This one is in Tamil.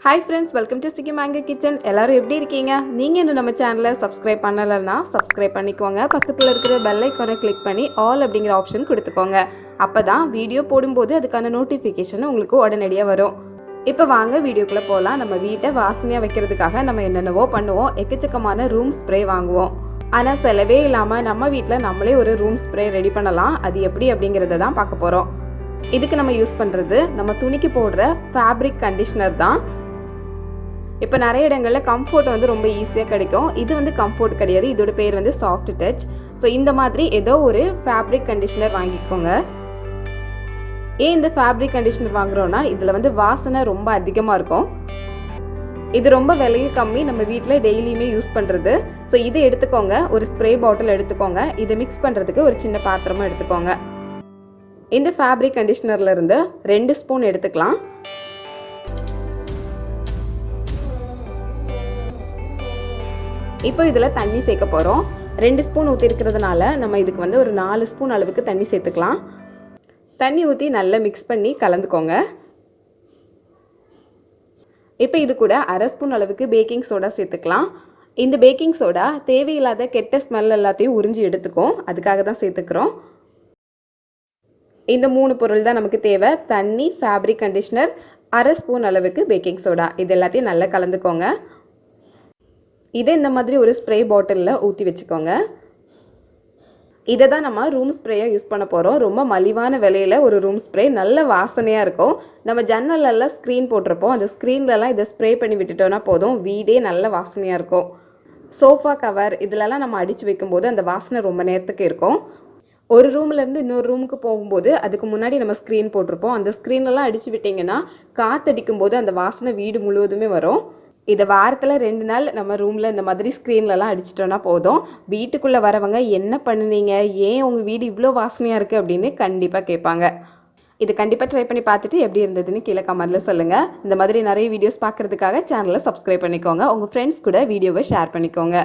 Hi friends, welcome to Sugi Kitchen. எல்லாரும் எப்படி இருக்கீங்க? நீங்க இன்னும் நம்ம சேனலை சப்ஸ்கிரைப் பண்ணலன்னா சப்ஸ்கிரைப் பண்ணிக்கோங்க. பக்கத்துல இருக்கிற பெல் ஐகானை கிளிக் பண்ணி ஆல் அப்படிங்கிற ஆப்ஷன் கொடுத்துக்கோங்க. அப்பதான் வீடியோ போடும்போது அதுக்கான நோட்டிஃபிகேஷன் உங்களுக்கு உடனடியாக வரும். இப்போ வாங்க வீடியோக்குள்ள போகலாம். நம்ம வீட்டை வாசனையாக வைக்கிறதுக்காக நம்ம என்னென்னவோ பண்ணுவோம். எக்கச்சக்கமான ரூம் ஸ்ப்ரே வாங்குவோம். ஆனால் செலவே இல்லாமல் நம்ம வீட்டில் நம்மளே ஒரு ரூம் ஸ்ப்ரே ரெடி பண்ணலாம். அது எப்படி அப்படிங்கிறத தான் பார்க்க போகிறோம். இதுக்கு நம்ம யூஸ் பண்ணுறது நம்ம துணிக்கு போடுற ஃபேப்ரிக் கண்டிஷனர் தான். இப்போ நிறைய இடங்களில் கம்ஃபர்ட் வந்து ரொம்ப ஈஸியாக கிடைக்கும். இது வந்து கம்ஃபர்ட் கிடையாது, இதோட பேர் வந்து சாஃப்ட் டச். ஸோ இந்த மாதிரி ஏதோ ஒரு ஃபேப்ரிக் கண்டிஷனர் வாங்கிக்கோங்க. ஏன் இந்த ஃபேப்ரிக் கண்டிஷனர் வாங்குறோன்னா இதில் வந்து வாசனை ரொம்ப அதிகமாக இருக்கும். இது ரொம்ப விலையும் கம்மி, நம்ம வீட்டில் டெய்லியுமே யூஸ் பண்ணுறது. ஸோ இதை எடுத்துக்கோங்க. ஒரு ஸ்ப்ரே பாட்டில் எடுத்துக்கோங்க. இதை மிக்ஸ் பண்ணுறதுக்கு ஒரு சின்ன பாத்திரமும் எடுத்துக்கோங்க. இந்த ஃபேப்ரிக் கண்டிஷனர்லேருந்து 2 ஸ்பூன் எடுத்துக்கலாம். இப்போ இதில் தண்ணி சேர்க்க போகிறோம். 2 ஸ்பூன் ஊற்றி இருக்கிறதுனால நம்ம இதுக்கு வந்து ஒரு 4 ஸ்பூன் அளவுக்கு தண்ணி சேர்த்துக்கலாம். தண்ணி ஊற்றி நல்லா மிக்ஸ் பண்ணி கலந்துக்கோங்க. இப்போ இது கூட 1/2 ஸ்பூன் அளவுக்கு பேக்கிங் சோடா சேர்த்துக்கலாம். இந்த பேக்கிங் சோடா தேவையில்லாத கெட்ட ஸ்மெல் எல்லாத்தையும் உறிஞ்சி எடுத்துக்கும், அதுக்காக தான் சேர்த்துக்கிறோம். இந்த 3 பொருள் தான் நமக்கு தேவை. தண்ணி, ஃபேப்ரிக் கண்டிஷனர், 1/2 ஸ்பூன் அளவுக்கு பேக்கிங் சோடா. இது எல்லாத்தையும் நல்லா கலந்துக்கோங்க. இதை இந்த மாதிரி ஒரு ஸ்ப்ரே பாட்டிலில் ஊற்றி வச்சுக்கோங்க. இதை தான் நம்ம ரூம் ஸ்ப்ரேயாக யூஸ் பண்ண போகிறோம். ரொம்ப மலிவான விலையில் ஒரு ரூம் ஸ்ப்ரே, நல்ல வாசனையாக இருக்கும். நம்ம ஜன்னலெல்லாம் ஸ்க்ரீன் போட்டிருப்போம், அந்த ஸ்க்ரீன்லலாம் இதை ஸ்ப்ரே பண்ணி விட்டுட்டோன்னா போதும், வீடே நல்ல வாசனையாக இருக்கும். சோஃபா கவர் இதிலலாம் நம்ம அடித்து வைக்கும்போது அந்த வாசனை ரொம்ப நேரத்துக்கு இருக்கும். ஒரு ரூம்லேருந்து இன்னொரு ரூமுக்கு போகும்போது அதுக்கு முன்னாடி நம்ம ஸ்க்ரீன் போட்டிருப்போம், அந்த ஸ்க்ரீன்லலாம் அடித்து விட்டிங்கன்னா காற்றடிக்கும்போது அந்த வாசனை வீடு முழுவதுமே வரும். இதை வாரத்தில் 2 நாள் நம்ம ரூமில் இந்த மாதிரி ஸ்க்ரீன்லலாம் அடிச்சிட்டோன்னா போதும். வீட்டுக்குள்ளே வரவங்க என்ன பண்ணுனீங்க, ஏன் உங்கள் வீடு இவ்வளோ வாசனையாக இருக்குது அப்படின்னு கண்டிப்பாக கேட்பாங்க. இது கண்டிப்பாக ட்ரை பண்ணி பார்த்துட்டு எப்படி இருந்ததுன்னு கீழே கமெண்ட்டில் சொல்லுங்கள். இந்த மாதிரி நிறைய வீடியோஸ் பார்க்குறதுக்காக சேனலை சப்ஸ்கிரைப் பண்ணிக்கோங்க. உங்கள் ஃப்ரெண்ட்ஸ் கூட வீடியோவை ஷேர் பண்ணிக்கோங்க.